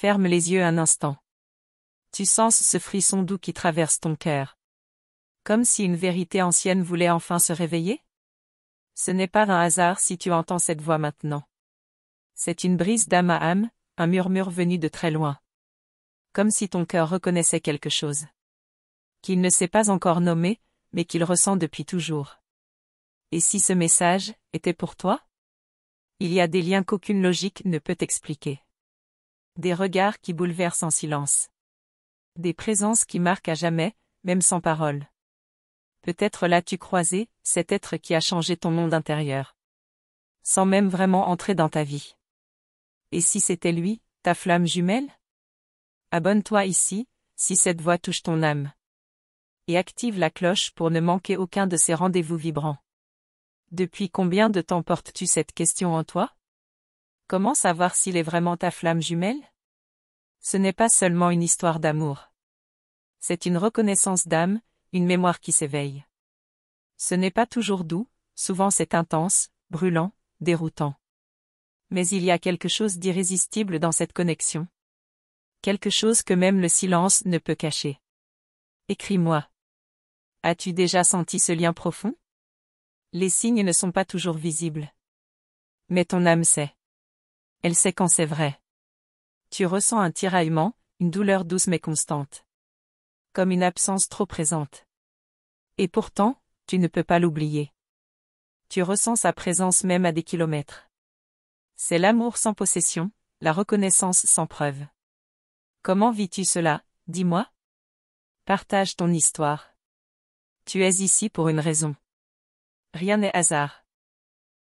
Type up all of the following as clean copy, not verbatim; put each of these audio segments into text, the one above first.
Ferme les yeux un instant. Tu sens ce frisson doux qui traverse ton cœur. Comme si une vérité ancienne voulait enfin se réveiller? Ce n'est pas un hasard si tu entends cette voix maintenant. C'est une brise d'âme à âme, un murmure venu de très loin. Comme si ton cœur reconnaissait quelque chose. Qu'il ne sait pas encore nommer, mais qu'il ressent depuis toujours. Et si ce message était pour toi? Il y a des liens qu'aucune logique ne peut expliquer. Des regards qui bouleversent en silence. Des présences qui marquent à jamais, même sans parole. Peut-être l'as-tu croisé, cet être qui a changé ton monde intérieur. Sans même vraiment entrer dans ta vie. Et si c'était lui, ta flamme jumelle? Abonne-toi ici, si cette voix touche ton âme. Et active la cloche pour ne manquer aucun de ces rendez-vous vibrants. Depuis combien de temps portes-tu cette question en toi? Comment savoir s'il est vraiment ta flamme jumelle? Ce n'est pas seulement une histoire d'amour. C'est une reconnaissance d'âme, une mémoire qui s'éveille. Ce n'est pas toujours doux, souvent c'est intense, brûlant, déroutant. Mais il y a quelque chose d'irrésistible dans cette connexion. Quelque chose que même le silence ne peut cacher. Écris-moi. As-tu déjà senti ce lien profond? Les signes ne sont pas toujours visibles. Mais ton âme sait. Elle sait quand c'est vrai. Tu ressens un tiraillement, une douleur douce mais constante. Comme une absence trop présente. Et pourtant, tu ne peux pas l'oublier. Tu ressens sa présence même à des kilomètres. C'est l'amour sans possession, la reconnaissance sans preuve. Comment vis-tu cela, dis-moi? Partage ton histoire. Tu es ici pour une raison. Rien n'est hasard.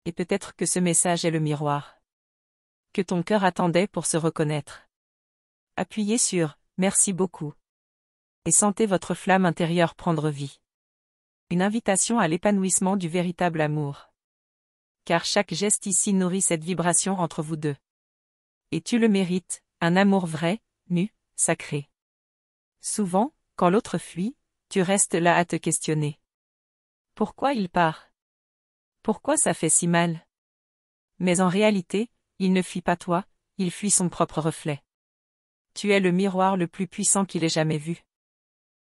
Et peut-être que ce message est le miroir. Que ton cœur attendait pour se reconnaître. Appuyez sur « Merci beaucoup » et sentez votre flamme intérieure prendre vie. Une invitation à l'épanouissement du véritable amour. Car chaque geste ici nourrit cette vibration entre vous deux. Et tu le mérites, un amour vrai, nu, sacré. Souvent, quand l'autre fuit, tu restes là à te questionner. Pourquoi il part? Pourquoi ça fait si mal? Mais en réalité, il ne fuit pas toi, il fuit son propre reflet. Tu es le miroir le plus puissant qu'il ait jamais vu.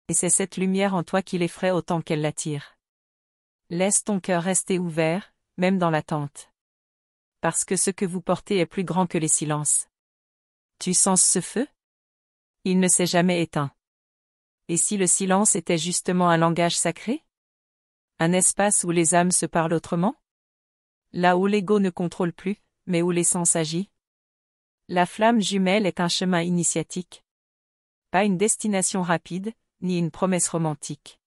Et c'est cette lumière en toi qui l'effraie autant qu'elle l'attire. Laisse ton cœur rester ouvert, même dans l'attente. Parce que ce que vous portez est plus grand que les silences. Tu sens ce feu? Il ne s'est jamais éteint. Et si le silence était justement un langage sacré? Un espace où les âmes se parlent autrement? Là où l'ego ne contrôle plus, mais où l'essence agit? La flamme jumelle est un chemin initiatique. Pas une destination rapide, ni une promesse romantique.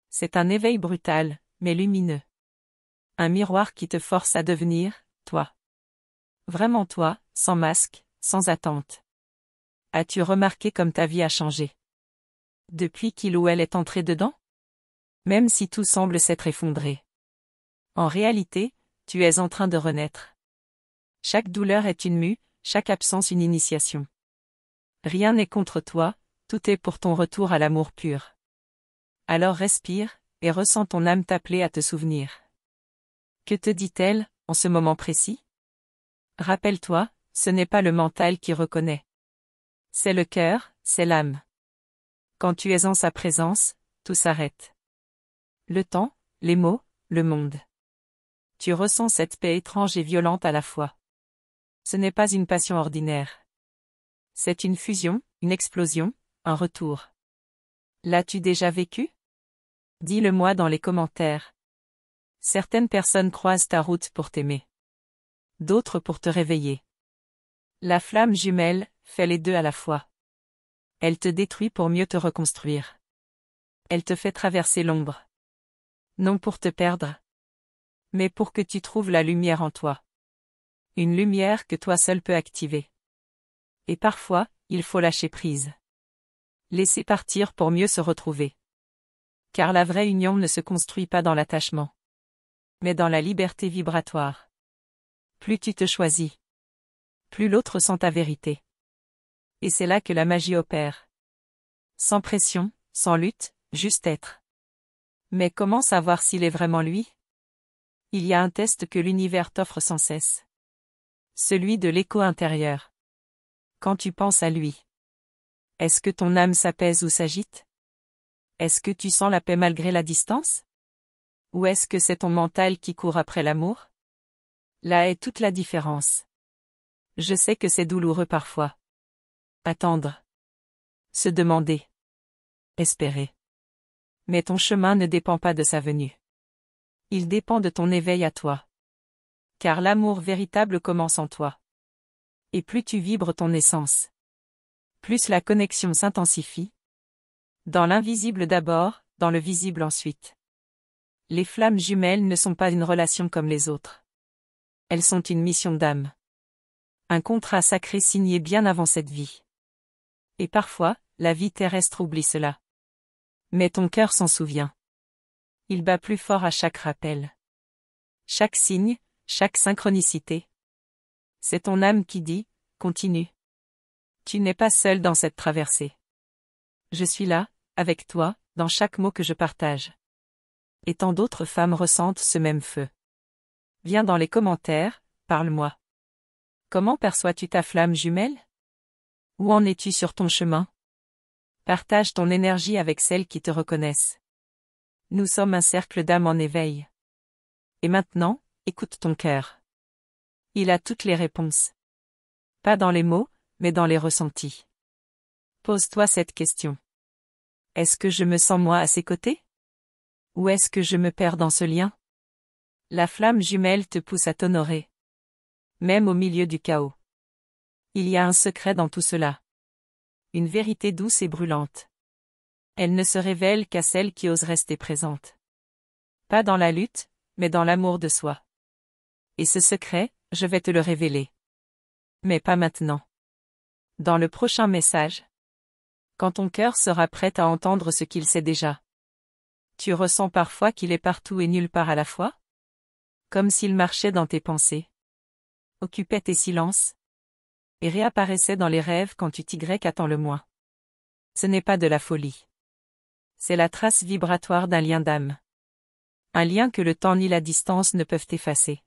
C'est un éveil brutal, mais lumineux. Un miroir qui te force à devenir, toi. Vraiment toi, sans masque, sans attente. As-tu remarqué comme ta vie a changé? Depuis qu'il ou elle est entré dedans? Même si tout semble s'être effondré. En réalité, tu es en train de renaître. Chaque douleur est une mue, chaque absence une initiation. Rien n'est contre toi, tout est pour ton retour à l'amour pur. Alors respire, et ressens ton âme t'appeler à te souvenir. Que te dit-elle, en ce moment précis? Rappelle-toi, ce n'est pas le mental qui reconnaît. C'est le cœur, c'est l'âme. Quand tu es en sa présence, tout s'arrête. Le temps, les mots, le monde. Tu ressens cette paix étrange et violente à la fois. Ce n'est pas une passion ordinaire. C'est une fusion, une explosion, un retour. L'as-tu déjà vécu? Dis-le-moi dans les commentaires. Certaines personnes croisent ta route pour t'aimer. D'autres pour te réveiller. La flamme jumelle fait les deux à la fois. Elle te détruit pour mieux te reconstruire. Elle te fait traverser l'ombre. Non pour te perdre, mais pour que tu trouves la lumière en toi. Une lumière que toi seul peux activer. Et parfois, il faut lâcher prise. Laisser partir pour mieux se retrouver. Car la vraie union ne se construit pas dans l'attachement, mais dans la liberté vibratoire. Plus tu te choisis, plus l'autre sent ta vérité. Et c'est là que la magie opère. Sans pression, sans lutte, juste être. Mais comment savoir s'il est vraiment lui? Il y a un test que l'univers t'offre sans cesse. Celui de l'écho intérieur. Quand tu penses à lui, est-ce que ton âme s'apaise ou s'agite? Est-ce que tu sens la paix malgré la distance? Ou est-ce que c'est ton mental qui court après l'amour? Là est toute la différence. Je sais que c'est douloureux parfois. Attendre. Se demander. Espérer. Mais ton chemin ne dépend pas de sa venue. Il dépend de ton éveil à toi. Car l'amour véritable commence en toi. Et plus tu vibres ton essence, plus la connexion s'intensifie. Dans l'invisible d'abord, dans le visible ensuite. Les flammes jumelles ne sont pas une relation comme les autres. Elles sont une mission d'âme. Un contrat sacré signé bien avant cette vie. Et parfois, la vie terrestre oublie cela. Mais ton cœur s'en souvient. Il bat plus fort à chaque rappel. Chaque signe, chaque synchronicité. C'est ton âme qui dit, continue. Tu n'es pas seul dans cette traversée. Je suis là, avec toi, dans chaque mot que je partage. Et tant d'autres femmes ressentent ce même feu. Viens dans les commentaires, parle-moi. Comment perçois-tu ta flamme jumelle? Où en es-tu sur ton chemin? Partage ton énergie avec celles qui te reconnaissent. Nous sommes un cercle d'âmes en éveil. Et maintenant, écoute ton cœur. Il a toutes les réponses. Pas dans les mots, mais dans les ressentis. Pose-toi cette question. Est-ce que je me sens moi à ses côtés? Ou est-ce que je me perds dans ce lien? La flamme jumelle te pousse à t'honorer. Même au milieu du chaos. Il y a un secret dans tout cela. Une vérité douce et brûlante. Elle ne se révèle qu'à celle qui ose rester présente. Pas dans la lutte, mais dans l'amour de soi. Et ce secret, je vais te le révéler. Mais pas maintenant. Dans le prochain message. Quand ton cœur sera prêt à entendre ce qu'il sait déjà. Tu ressens parfois qu'il est partout et nulle part à la fois? Comme s'il marchait dans tes pensées. Occupait tes silences. Et réapparaissait dans les rêves quand tu t'y le moins. Ce n'est pas de la folie. C'est la trace vibratoire d'un lien d'âme. Un lien que le temps ni la distance ne peuvent effacer.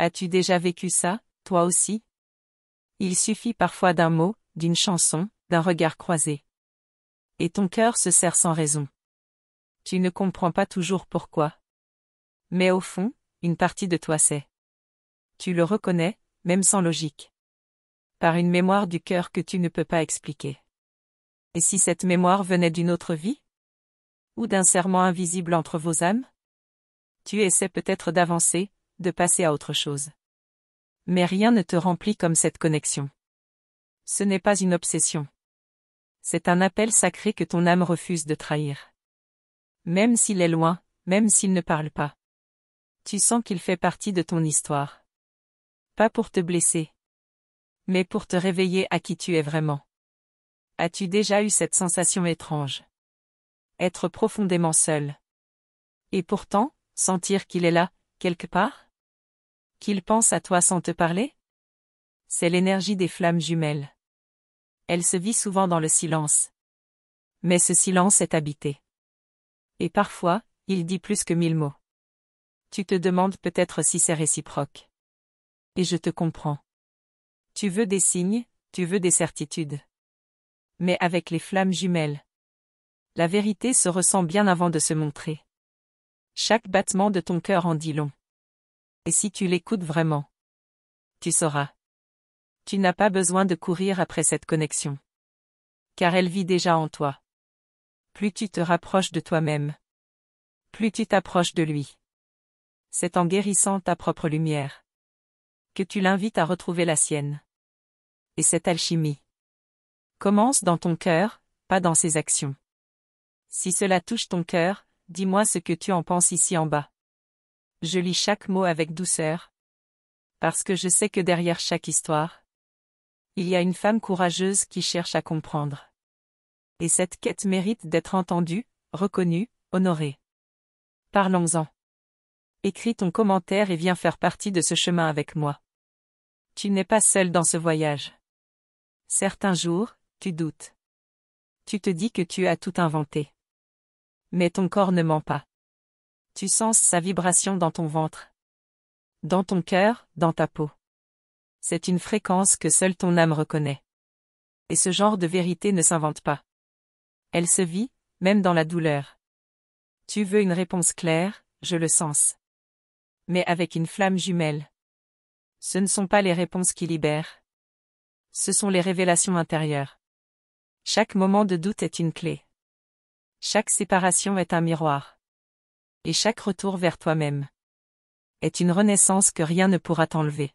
As-tu déjà vécu ça, toi aussi? Il suffit parfois d'un mot, d'une chanson, d'un regard croisé. Et ton cœur se serre sans raison. Tu ne comprends pas toujours pourquoi. Mais au fond, une partie de toi sait. Tu le reconnais, même sans logique. Par une mémoire du cœur que tu ne peux pas expliquer. Et si cette mémoire venait d'une autre vie? Ou d'un serment invisible entre vos âmes? Tu essaies peut-être d'avancer, de passer à autre chose. Mais rien ne te remplit comme cette connexion. Ce n'est pas une obsession. C'est un appel sacré que ton âme refuse de trahir. Même s'il est loin, même s'il ne parle pas. Tu sens qu'il fait partie de ton histoire. Pas pour te blesser. Mais pour te réveiller à qui tu es vraiment. As-tu déjà eu cette sensation étrange? Être profondément seul. Et pourtant, sentir qu'il est là, quelque part? Qu'il pense à toi sans te parler? C'est l'énergie des flammes jumelles. Elle se vit souvent dans le silence. Mais ce silence est habité. Et parfois, il dit plus que 1000 mots. Tu te demandes peut-être si c'est réciproque. Et je te comprends. Tu veux des signes, tu veux des certitudes. Mais avec les flammes jumelles, la vérité se ressent bien avant de se montrer. Chaque battement de ton cœur en dit long. Et si tu l'écoutes vraiment, tu sauras. Tu n'as pas besoin de courir après cette connexion. Car elle vit déjà en toi. Plus tu te rapproches de toi-même, plus tu t'approches de lui. C'est en guérissant ta propre lumière que tu l'invites à retrouver la sienne. Et cette alchimie commence dans ton cœur, pas dans ses actions. Si cela touche ton cœur, dis-moi ce que tu en penses ici en bas. Je lis chaque mot avec douceur. Parce que je sais que derrière chaque histoire, il y a une femme courageuse qui cherche à comprendre. Et cette quête mérite d'être entendue, reconnue, honorée. Parlons-en. Écris ton commentaire et viens faire partie de ce chemin avec moi. Tu n'es pas seul dans ce voyage. Certains jours, tu doutes. Tu te dis que tu as tout inventé. Mais ton corps ne ment pas. Tu sens sa vibration dans ton ventre. Dans ton cœur, dans ta peau. C'est une fréquence que seule ton âme reconnaît. Et ce genre de vérité ne s'invente pas. Elle se vit, même dans la douleur. Tu veux une réponse claire, je le sens. Mais avec une flamme jumelle. Ce ne sont pas les réponses qui libèrent. Ce sont les révélations intérieures. Chaque moment de doute est une clé. Chaque séparation est un miroir. Et chaque retour vers toi-même est une renaissance que rien ne pourra t'enlever.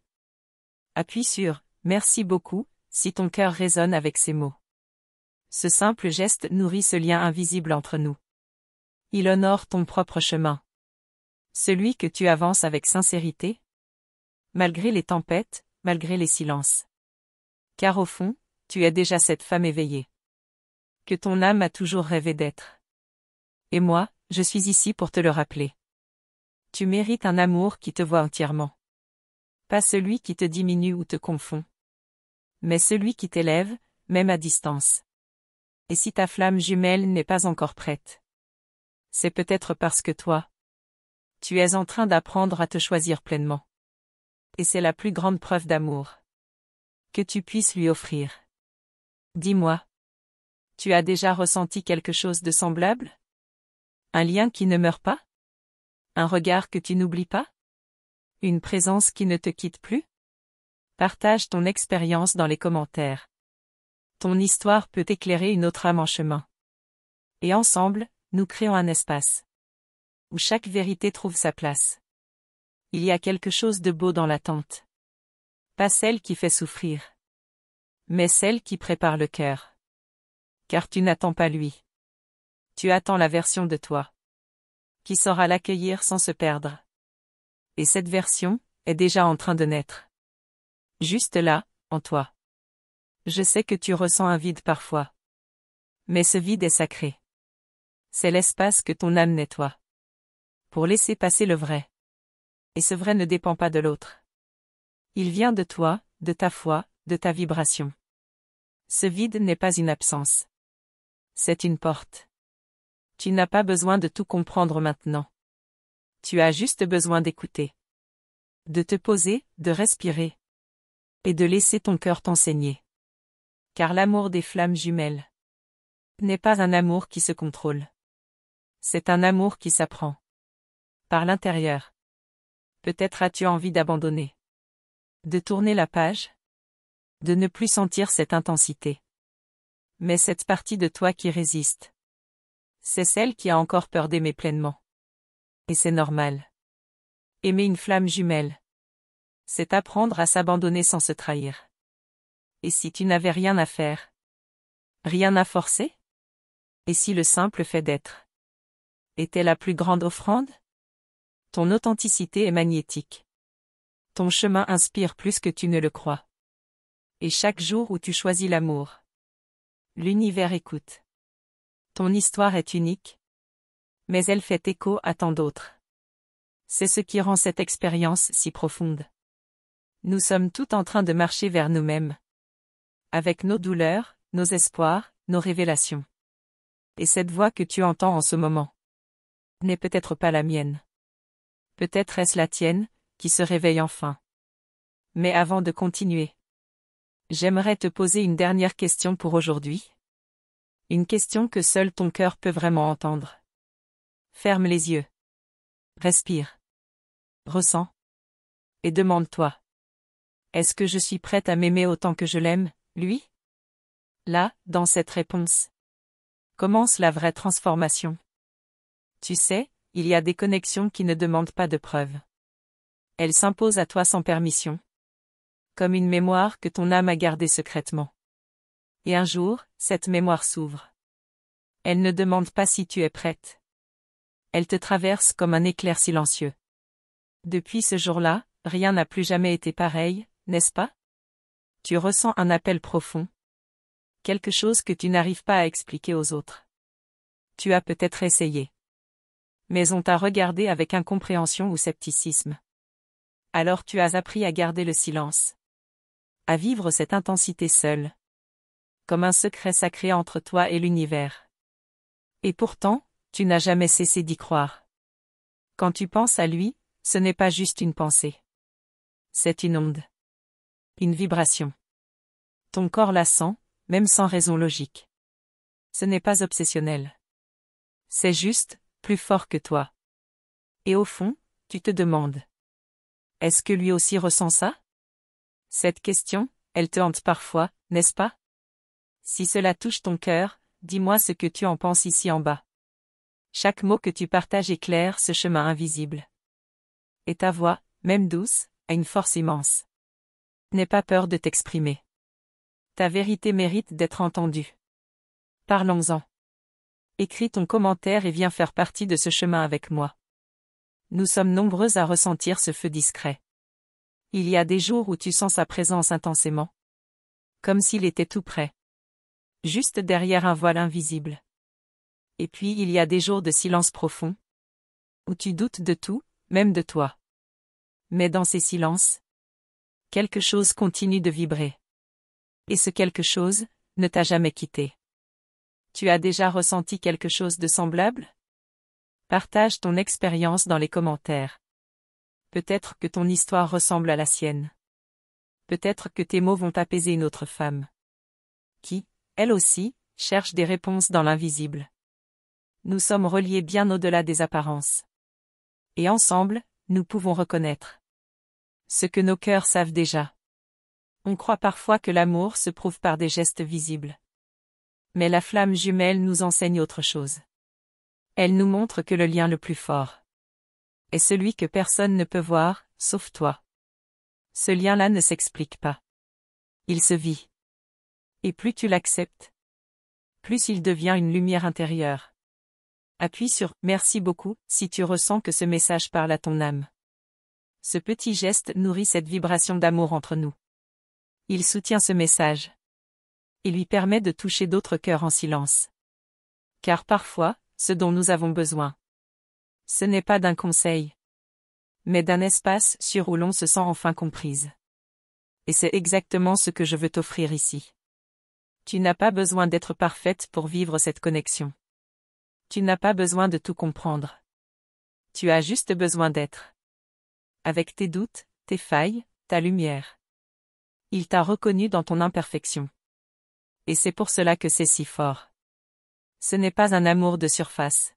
Appuie sur « Merci beaucoup » si ton cœur résonne avec ces mots. Ce simple geste nourrit ce lien invisible entre nous. Il honore ton propre chemin. Celui que tu avances avec sincérité, malgré les tempêtes, malgré les silences. Car au fond, tu es déjà cette femme éveillée. Que ton âme a toujours rêvé d'être. Et moi, je suis ici pour te le rappeler. Tu mérites un amour qui te voit entièrement. Pas celui qui te diminue ou te confond. Mais celui qui t'élève, même à distance. Et si ta flamme jumelle n'est pas encore prête, c'est peut-être parce que toi, tu es en train d'apprendre à te choisir pleinement. Et c'est la plus grande preuve d'amour que tu puisses lui offrir. Dis-moi, tu as déjà ressenti quelque chose de semblable? Un lien qui ne meurt pas? Un regard que tu n'oublies pas? Une présence qui ne te quitte plus? Partage ton expérience dans les commentaires. Ton histoire peut éclairer une autre âme en chemin. Et ensemble, nous créons un espace où chaque vérité trouve sa place. Il y a quelque chose de beau dans l'attente. Pas celle qui fait souffrir, mais celle qui prépare le cœur. Car tu n'attends pas lui. Tu attends la version de toi qui saura l'accueillir sans se perdre. Et cette version est déjà en train de naître. Juste là, en toi. Je sais que tu ressens un vide parfois. Mais ce vide est sacré. C'est l'espace que ton âme nettoie. Pour laisser passer le vrai. Et ce vrai ne dépend pas de l'autre. Il vient de toi, de ta foi, de ta vibration. Ce vide n'est pas une absence. C'est une porte. Tu n'as pas besoin de tout comprendre maintenant. Tu as juste besoin d'écouter. De te poser, de respirer. Et de laisser ton cœur t'enseigner. Car l'amour des flammes jumelles n'est pas un amour qui se contrôle. C'est un amour qui s'apprend. Par l'intérieur. Peut-être as-tu envie d'abandonner. De tourner la page. De ne plus sentir cette intensité. Mais cette partie de toi qui résiste. C'est celle qui a encore peur d'aimer pleinement. Et c'est normal. Aimer une flamme jumelle. C'est apprendre à s'abandonner sans se trahir. Et si tu n'avais rien à faire? Rien à forcer? Et si le simple fait d'être était la plus grande offrande? Ton authenticité est magnétique. Ton chemin inspire plus que tu ne le crois. Et chaque jour où tu choisis l'amour, l'univers écoute. Ton histoire est unique, mais elle fait écho à tant d'autres. C'est ce qui rend cette expérience si profonde. Nous sommes tous en train de marcher vers nous-mêmes. Avec nos douleurs, nos espoirs, nos révélations. Et cette voix que tu entends en ce moment n'est peut-être pas la mienne. Peut-être est-ce la tienne, qui se réveille enfin. Mais avant de continuer, j'aimerais te poser une dernière question pour aujourd'hui. Une question que seul ton cœur peut vraiment entendre. Ferme les yeux. Respire. Ressens. Et demande-toi. Est-ce que je suis prête à m'aimer autant que je l'aime, lui? Là, dans cette réponse, commence la vraie transformation. Tu sais, il y a des connexions qui ne demandent pas de preuves. Elles s'imposent à toi sans permission. Comme une mémoire que ton âme a gardée secrètement. Et un jour, cette mémoire s'ouvre. Elle ne demande pas si tu es prête. Elle te traverse comme un éclair silencieux. Depuis ce jour-là, rien n'a plus jamais été pareil, n'est-ce pas? Tu ressens un appel profond. Quelque chose que tu n'arrives pas à expliquer aux autres. Tu as peut-être essayé. Mais on t'a regardé avec incompréhension ou scepticisme. Alors tu as appris à garder le silence. À vivre cette intensité seule. Comme un secret sacré entre toi et l'univers. Et pourtant, tu n'as jamais cessé d'y croire. Quand tu penses à lui, ce n'est pas juste une pensée. C'est une onde. Une vibration. Ton corps la sent, même sans raison logique. Ce n'est pas obsessionnel. C'est juste, plus fort que toi. Et au fond, tu te demandes. Est-ce que lui aussi ressent ça? Cette question, elle te hante parfois, n'est-ce pas? Si cela touche ton cœur, dis-moi ce que tu en penses ici en bas. Chaque mot que tu partages éclaire ce chemin invisible. Et ta voix, même douce, a une force immense. N'aie pas peur de t'exprimer. Ta vérité mérite d'être entendue. Parlons-en. Écris ton commentaire et viens faire partie de ce chemin avec moi. Nous sommes nombreux à ressentir ce feu discret. Il y a des jours où tu sens sa présence intensément. Comme s'il était tout près. Juste derrière un voile invisible. Et puis il y a des jours de silence profond. Où tu doutes de tout, même de toi. Mais dans ces silences, quelque chose continue de vibrer. Et ce quelque chose ne t'a jamais quitté. Tu as déjà ressenti quelque chose de semblable? Partage ton expérience dans les commentaires. Peut-être que ton histoire ressemble à la sienne. Peut-être que tes mots vont apaiser une autre femme. Qui, elle aussi, cherche des réponses dans l'invisible. Nous sommes reliés bien au-delà des apparences. Et ensemble, nous pouvons reconnaître ce que nos cœurs savent déjà. On croit parfois que l'amour se prouve par des gestes visibles. Mais la flamme jumelle nous enseigne autre chose. Elle nous montre que le lien le plus fort est celui que personne ne peut voir, sauf toi. Ce lien-là ne s'explique pas. Il se vit. Et plus tu l'acceptes, plus il devient une lumière intérieure. Appuie sur « Merci beaucoup » si tu ressens que ce message parle à ton âme. Ce petit geste nourrit cette vibration d'amour entre nous. Il soutient ce message. Il lui permet de toucher d'autres cœurs en silence. Car parfois, ce dont nous avons besoin, ce n'est pas d'un conseil, mais d'un espace sûr où l'on se sent enfin comprise. Et c'est exactement ce que je veux t'offrir ici. Tu n'as pas besoin d'être parfaite pour vivre cette connexion. Tu n'as pas besoin de tout comprendre. Tu as juste besoin d'être. Avec tes doutes, tes failles, ta lumière. Il t'a reconnu dans ton imperfection. Et c'est pour cela que c'est si fort. Ce n'est pas un amour de surface.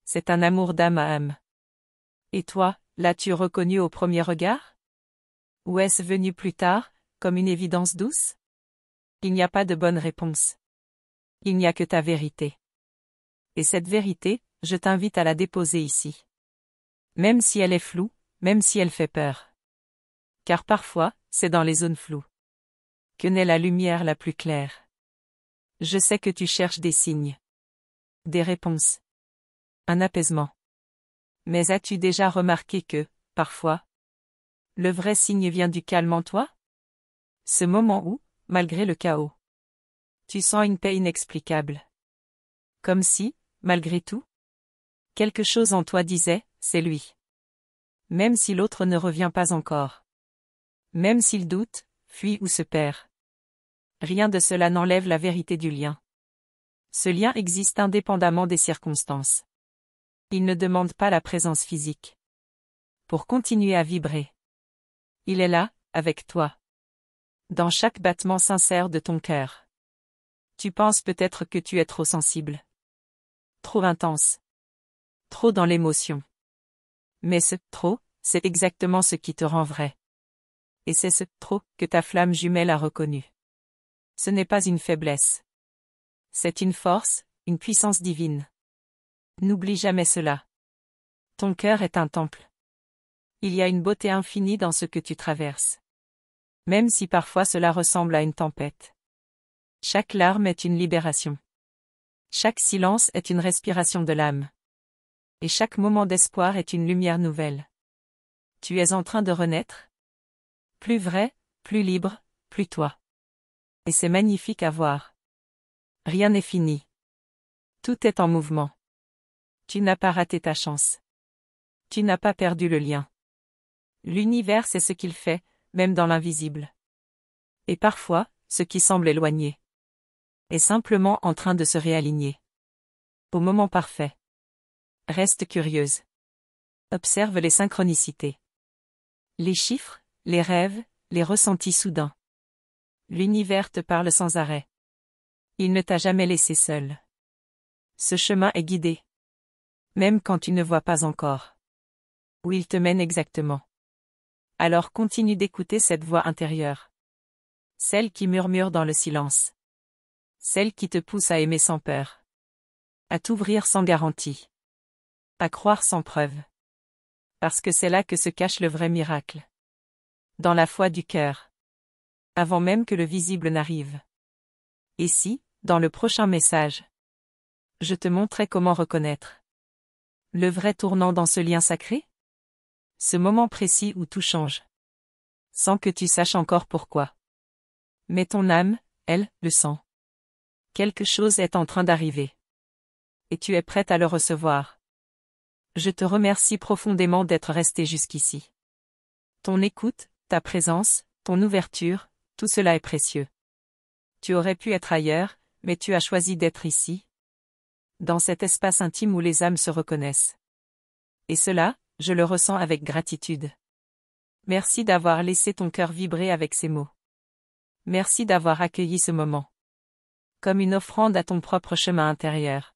C'est un amour d'âme à âme. Et toi, l'as-tu reconnu au premier regard? Ou est-ce venu plus tard, comme une évidence douce? Il n'y a pas de bonne réponse. Il n'y a que ta vérité. Et cette vérité, je t'invite à la déposer ici. Même si elle est floue, même si elle fait peur. Car parfois, c'est dans les zones floues que naît la lumière la plus claire. Je sais que tu cherches des signes. Des réponses. Un apaisement. Mais as-tu déjà remarqué que, parfois, le vrai signe vient du calme en toi? Ce moment où, malgré le chaos, tu sens une paix inexplicable. Comme si, malgré tout, quelque chose en toi disait, c'est lui. Même si l'autre ne revient pas encore. Même s'il doute, fuit ou se perd. Rien de cela n'enlève la vérité du lien. Ce lien existe indépendamment des circonstances. Il ne demande pas la présence physique. Pour continuer à vibrer. Il est là, avec toi. Dans chaque battement sincère de ton cœur. Tu penses peut-être que tu es trop sensible. Trop intense. Trop dans l'émotion. Mais ce « trop », c'est exactement ce qui te rend vrai. Et c'est ce « trop » que ta flamme jumelle a reconnu. Ce n'est pas une faiblesse. C'est une force, une puissance divine. N'oublie jamais cela. Ton cœur est un temple. Il y a une beauté infinie dans ce que tu traverses. Même si parfois cela ressemble à une tempête. Chaque larme est une libération. Chaque silence est une respiration de l'âme. Et chaque moment d'espoir est une lumière nouvelle. Tu es en train de renaître. Plus vrai, plus libre, plus toi. Et c'est magnifique à voir. Rien n'est fini. Tout est en mouvement. Tu n'as pas raté ta chance. Tu n'as pas perdu le lien. L'univers sait ce qu'il fait, même dans l'invisible. Et parfois, ce qui semble éloigné est simplement en train de se réaligner. Au moment parfait. Reste curieuse. Observe les synchronicités. Les chiffres, les rêves, les ressentis soudains. L'univers te parle sans arrêt. Il ne t'a jamais laissé seul. Ce chemin est guidé. Même quand tu ne vois pas encore où il te mène exactement. Alors continue d'écouter cette voix intérieure. Celle qui murmure dans le silence. Celle qui te pousse à aimer sans peur. À t'ouvrir sans garantie. À croire sans preuve. Parce que c'est là que se cache le vrai miracle. Dans la foi du cœur. Avant même que le visible n'arrive. Et si, dans le prochain message, je te montrais comment reconnaître le vrai tournant dans ce lien sacré? Ce moment précis où tout change. Sans que tu saches encore pourquoi. Mais ton âme, elle, le sent. Quelque chose est en train d'arriver. Et tu es prête à le recevoir. Je te remercie profondément d'être resté jusqu'ici. Ton écoute, ta présence, ton ouverture, tout cela est précieux. Tu aurais pu être ailleurs, mais tu as choisi d'être ici. Dans cet espace intime où les âmes se reconnaissent. Et cela, je le ressens avec gratitude. Merci d'avoir laissé ton cœur vibrer avec ces mots. Merci d'avoir accueilli ce moment. Comme une offrande à ton propre chemin intérieur.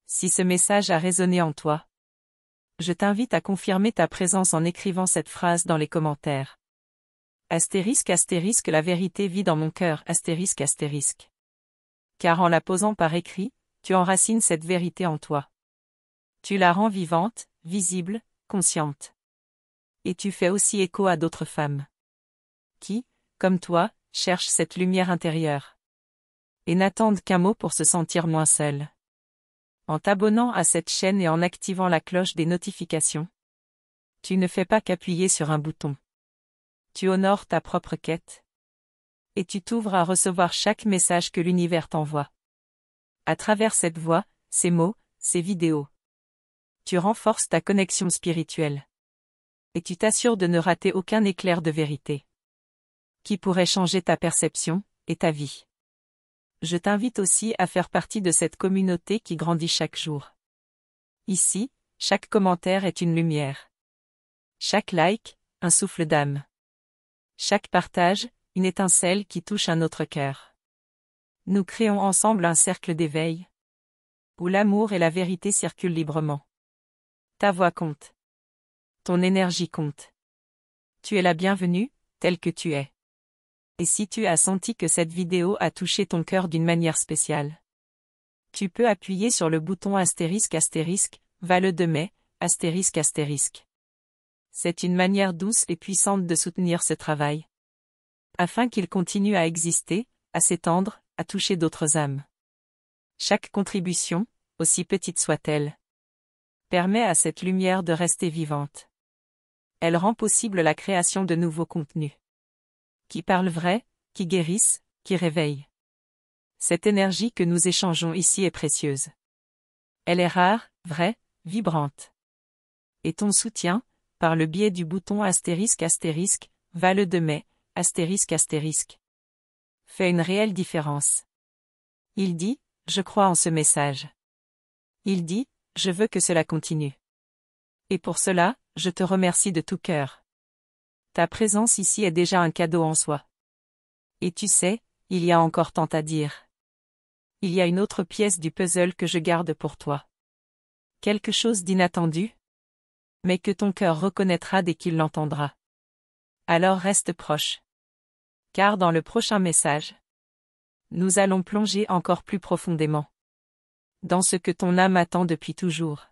Si ce message a résonné en toi, je t'invite à confirmer ta présence en écrivant cette phrase dans les commentaires. Astérisque astérisque la vérité vit dans mon cœur astérisque astérisque. Car en la posant par écrit, tu enracines cette vérité en toi. Tu la rends vivante, visible, consciente. Et tu fais aussi écho à d'autres femmes. Qui, comme toi, cherchent cette lumière intérieure. Et n'attendent qu'un mot pour se sentir moins seules. En t'abonnant à cette chaîne et en activant la cloche des notifications, tu ne fais pas qu'appuyer sur un bouton. Tu honores ta propre quête. Et tu t'ouvres à recevoir chaque message que l'univers t'envoie. À travers cette voix, ces mots, ces vidéos. Tu renforces ta connexion spirituelle. Et tu t'assures de ne rater aucun éclair de vérité. Qui pourrait changer ta perception, et ta vie. Je t'invite aussi à faire partie de cette communauté qui grandit chaque jour. Ici, chaque commentaire est une lumière. Chaque like, un souffle d'âme. Chaque partage, une étincelle qui touche un autre cœur. Nous créons ensemble un cercle d'éveil. Où l'amour et la vérité circulent librement. Ta voix compte. Ton énergie compte. Tu es la bienvenue, telle que tu es. Et si tu as senti que cette vidéo a touché ton cœur d'une manière spéciale, tu peux appuyer sur le bouton astérisque astérisque, Vale de mai, astérisque astérisque. C'est une manière douce et puissante de soutenir ce travail. Afin qu'il continue à exister, à s'étendre, à toucher d'autres âmes. Chaque contribution, aussi petite soit-elle, permet à cette lumière de rester vivante. Elle rend possible la création de nouveaux contenus. Qui parlent vrai, qui guérissent, qui réveillent. Cette énergie que nous échangeons ici est précieuse. Elle est rare, vraie, vibrante. Et ton soutien, par le biais du bouton astérisque astérisque, Vale de mai, astérisque astérisque, fait une réelle différence. Il dit, je crois en ce message. Il dit, je veux que cela continue. Et pour cela, je te remercie de tout cœur. Ta présence ici est déjà un cadeau en soi. Et tu sais, il y a encore tant à dire. Il y a une autre pièce du puzzle que je garde pour toi. Quelque chose d'inattendu, mais que ton cœur reconnaîtra dès qu'il l'entendra. Alors reste proche. Car dans le prochain message, nous allons plonger encore plus profondément dans ce que ton âme attend depuis toujours.